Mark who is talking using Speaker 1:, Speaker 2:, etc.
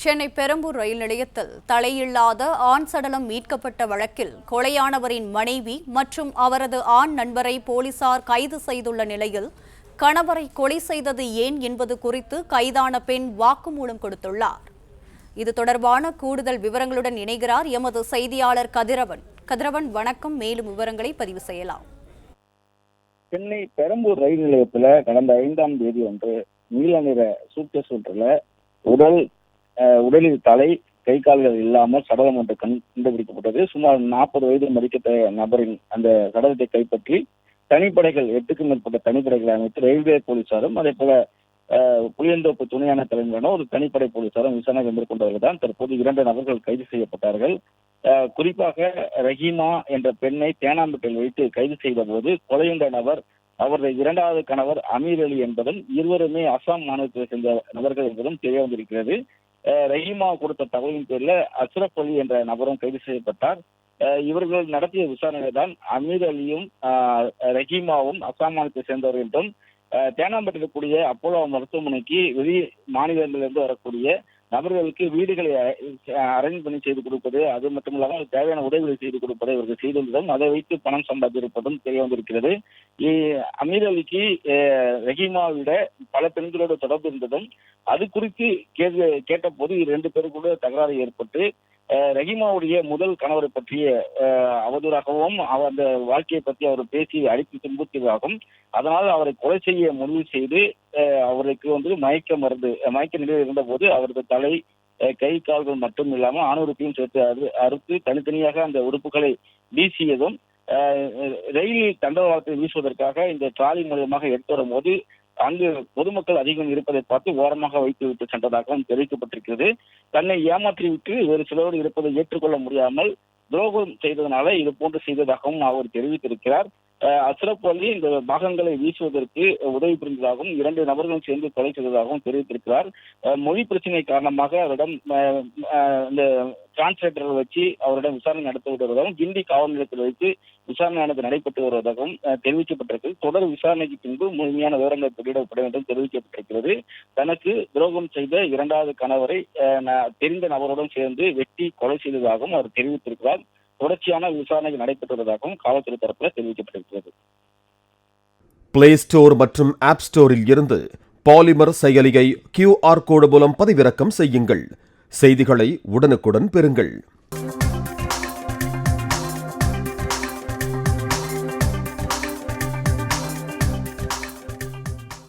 Speaker 1: சென்னை பெரம்பூர் ரயில் நிலையத்தில் தலையில்லாத ஆண் சடலம் மீட்கப்பட்ட வழக்கில் கொலையானவரின் மனைவி மற்றும் அவரது ஆண் நண்பரை போலீசார் கைது செய்துள்ள நிலையில் கணவரை கொலை செய்தது ஏன் என்பது குறித்து கைதான பெண் வாக்குமூலம் கொடுத்துள்ளார். இது தொடர்பான கூடுதல் விவரங்களுடன் இணைகிறார் எமது செய்தியாளர் கதிரவன். கதிரவன், வணக்கம். மேலும் விவரங்களை பதிவு செய்யலாம்.
Speaker 2: சென்னை பெரம்பூர் ரயில் நிலையத்துல கடந்த 5ஆம் தேதி அன்று நீல நிற சூட்கேஸ் ஒன்றுல உடலில் தலை, கை கால்கள் இல்லாமல் சடலம் ஒன்று கண்டுபிடிக்கப்பட்டது. சுமார் 40 வயது மதிக்கத்த நபரின் அந்த சடலத்தை கைப்பற்றி தனிப்படைகள் 8க்கும் மேற்பட்ட தனிப்படைகளை அமைத்து ரயில்வே போலீசாரும் அதே போல புளியந்தோப்பு துணையான தலைமையிலான ஒரு தனிப்படை போலீசாரும் விசாரணை மேற்கொண்டவர்கள் தான் தற்போது 2 நபர்கள் கைது செய்யப்பட்டார்கள். குறிப்பாக ரஹீமா என்ற பெண்ணை தேனாம்பேட்டையில் வைத்து கைது செய்த போது கொலையுண்ட நபர் அவரது 2வது கணவர் அமீர் அலி என்பதும் இருவருமே அசாம் மாநிலத்தை சேர்ந்த நபர்கள் என்பதும் தெரிய வந்திருக்கிறது. ரஹீமா கொடுத்த தகவலின் பேரில் அஷ்ரப் அலி என்ற நபரும் கைது செய்யப்பட்டார். இவர்கள் நடத்திய விசாரணையில் தான் அமீர் அலியும் ரஹீமாவும் அசாம் மாநிலத்தை சேர்ந்தவர் என்றும் தேனாம்பேட்டையில் கூடிய அப்போலோ மருத்துவமனைக்கு வெளி மாநிலங்களிலிருந்து வரக்கூடிய நபர்களுக்கு வீடுகளை அரேஞ்ச் பண்ணி செய்து கொடுப்பது, அது மட்டும் இல்லாமல் தேவையான உதவிகளை செய்து கொடுப்பதை இவர்கள் செய்திருந்ததும் அதை வைத்து பணம் சம்பாதித்திருப்பதும் தெரிய வந்திருக்கிறது. அமீர் அலிக்கு ரஹீமாவிட பல பெண்களோட தொடர்பு இருந்ததும் அது குறித்து கேட்ட போது 2 பேருக்குள்ள தகராறு ஏற்பட்டு ரஹீமாவுடைய முதல் கணவரை பற்றிய அவதூறாகவும் அந்த வாழ்க்கையை பற்றி அவர் பேசி அடித்து துன்புறுத்தியதாகவும் அதனால் அவரை கொலை செய்ய முடிவு செய்து அவருக்கு மயக்க நிலையில் இருந்த போது அவரது தலை, கை கால்கள் மட்டும் இல்லாமல் ஆணுறுப்பையும் சேர்த்து அறுத்து தனித்தனியாக அந்த உறுப்புகளை வீசியதும் ரயிலில் தண்டவாளத்தை வீசுவதற்காக இந்த டிராலி மூலமாக எடுத்து வரும்போது அங்கு பொதுமக்கள் அதிகம் இருப்பதை பார்த்து ஓரமாக வைத்து விட்டு சென்றதாகவும் தெரிவிக்கப்பட்டிருக்கிறது. தன்னை ஏமாற்றிவிட்டு வேறு சிலரோடு இருப்பதை ஏற்றுக்கொள்ள முடியாமல் துரோகம் செய்ததனால இது போன்று செய்ததாகவும் அவர் தெரிவித்திருக்கிறார். அஷ்ரப் அலி இந்த பாகங்களை வீசுவதற்கு உதவி புரிந்ததாகவும் 2 நபர்களும் சேர்ந்து கொலை செய்ததாகவும் தெரிவித்திருக்கிறார். மொழி பிரச்சனை காரணமாக அவரிடம் இந்த டிரான்ஸ்லேட்டரை வச்சு அவரிடம் விசாரணை நடத்தி வருவதாகவும் கிண்டி காவல் நிலையத்தில் வைத்து விசாரணையானது நடைபெற்று வருவதாகவும் தெரிவிக்கப்பட்டிருக்கிறது. தொடர் விசாரணைக்கு பின்பு முழுமையான விவரங்கள் வெளியிடப்படும் என்றும் தெரிவிக்கப்பட்டிருக்கிறது. தனக்கு துரோகம் செய்த 2வது கணவரை தெரிந்த நபருடன் சேர்ந்து வெட்டி கொலை செய்ததாகவும் அவர் தெரிவித்திருக்கிறார். தொடர்ச்சியான விசாரணை நடைபெற்று வருவதாகவும் காவல்துறை தரப்பில் தெரிவிக்கப்பட்டிருக்கிறது.
Speaker 3: பிளே ஸ்டோர் மற்றும் ஆப் ஸ்டோரில் இருந்து பாலிமர் செயலியை QR கோடு மூலம் பதிவிறக்கம் செய்யுங்கள். செய்திகளை உடனுக்குடன் பெறுங்கள்.